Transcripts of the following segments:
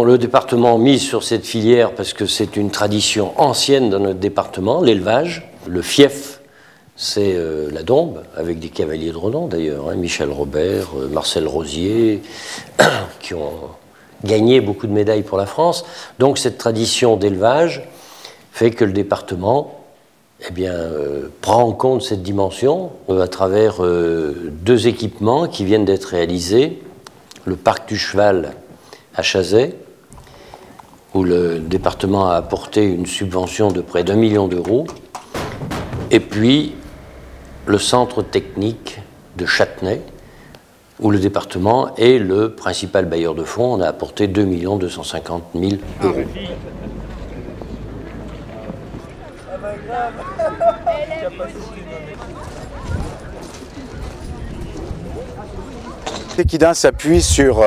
le département mise sur cette filière parce que c'est une tradition ancienne dans notre département, l'élevage. Le fief, c'est la Dombes, avec des cavaliers de renom d'ailleurs, hein, Michel Robert, Marcel Rosier, qui ont gagné beaucoup de médailles pour la France. Donc cette tradition d'élevage fait que le département prend en compte cette dimension à travers deux équipements qui viennent d'être réalisés. Le parc du cheval à Chazay, où le département a apporté une subvention de près d'1 million d'euros, et puis le centre technique de Châtenay, où le département est le principal bailleur de fonds. On a apporté 2 250 000 euros. Équidin s'appuie sur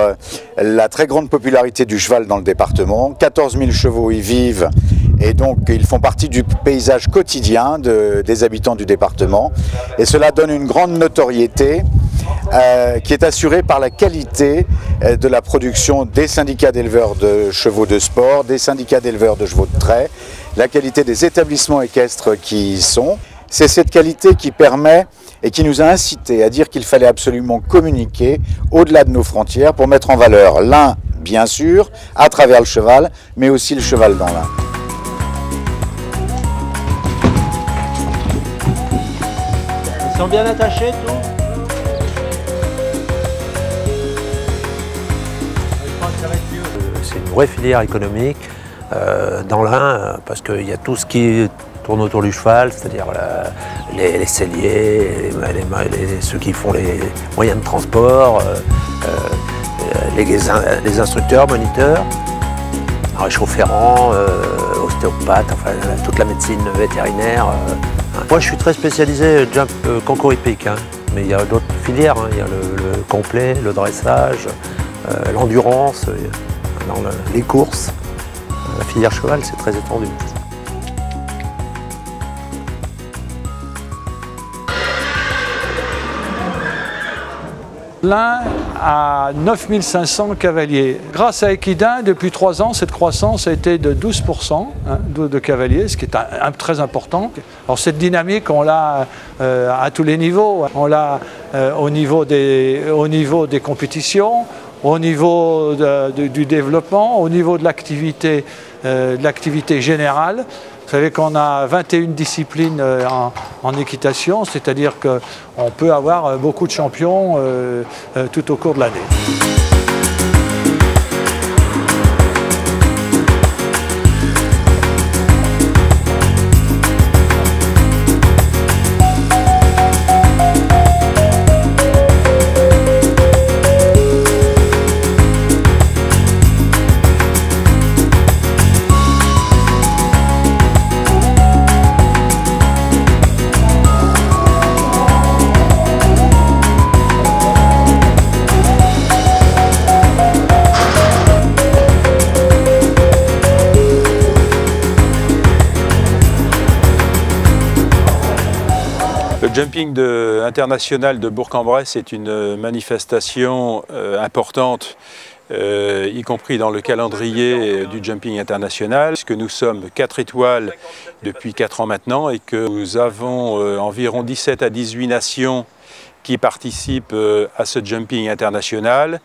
la très grande popularité du cheval dans le département. 14 000 chevaux y vivent et donc ils font partie du paysage quotidien des habitants du département. Et cela donne une grande notoriété qui est assurée par la qualité de la production des syndicats d'éleveurs de chevaux de sport, des syndicats d'éleveurs de chevaux de trait, la qualité des établissements équestres qui y sont. C'est cette qualité qui permet et qui nous a incité à dire qu'il fallait absolument communiquer au-delà de nos frontières pour mettre en valeur l'Ain, bien sûr, à travers le cheval, mais aussi le cheval dans l'Ain. Ils sont bien attachés, tout. C'est une vraie filière économique dans l'Ain, parce qu'il y a tout ce qui tourne autour du cheval, c'est-à-dire les selliers, ceux qui font les moyens de transport, les instructeurs, moniteurs, maréchaux ferrants, ostéopathes, enfin toute la médecine vétérinaire. Moi je suis très spécialisé jump concours hippique, hein, mais il y a d'autres filières, hein. Il y a le complet, le dressage, l'endurance, les courses. La filière cheval, c'est très étendu. L'Ain a 9500 cavaliers. Grâce à Équidin, depuis 3 ans, cette croissance a été de 12% de cavaliers, ce qui est très important. Alors cette dynamique, on l'a à tous les niveaux. On l'a au niveau des compétitions, au niveau du développement, au niveau de l'activité générale. Vous savez qu'on a 21 disciplines en équitation, c'est-à-dire qu'on peut avoir beaucoup de champions tout au cours de l'année. Le jumping international de Bourg-en-Bresse est une manifestation importante, y compris dans le calendrier du jumping international, puisque nous sommes 4 étoiles depuis 4 ans maintenant et que nous avons environ 17 à 18 nations qui participent à ce jumping international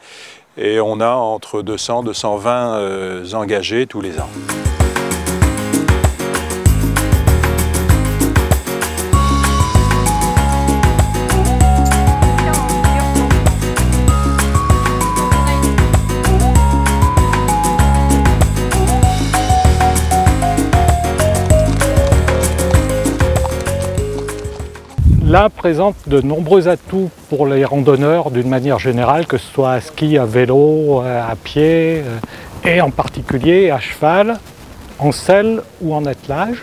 et on a entre 200 et 220 engagés tous les ans. L'Ain présente de nombreux atouts pour les randonneurs d'une manière générale, que ce soit à ski, à vélo, à pied et en particulier à cheval, en selle ou en attelage.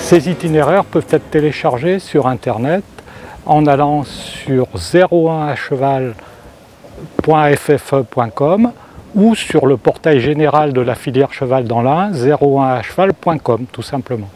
Ces itinéraires peuvent être téléchargés sur Internet en allant sur 01acheval.ffe.com ou sur le portail général de la filière cheval dans l'Ain, 01acheval.com tout simplement.